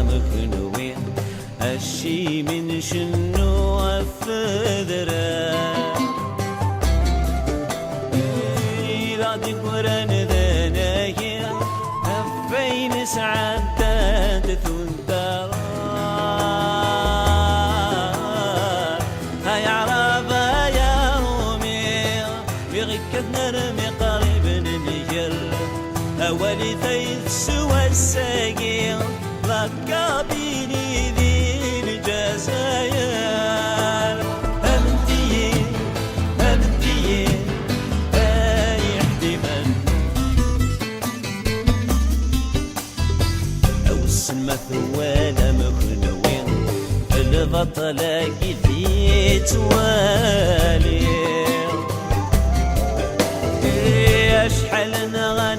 مكنوين هالشي من شنو أفذره لا تقرن ذنايا هفين سعدت تثنتر هاي عربة يا رومي بغكت نرمي قريب نجر أولي ثيث سوى الساقي ركابيني ذي الجزاير أبنتي أبنتي أي احتمال أو السمثوالة مخنوين البطلة قلي توالي أشحال نغني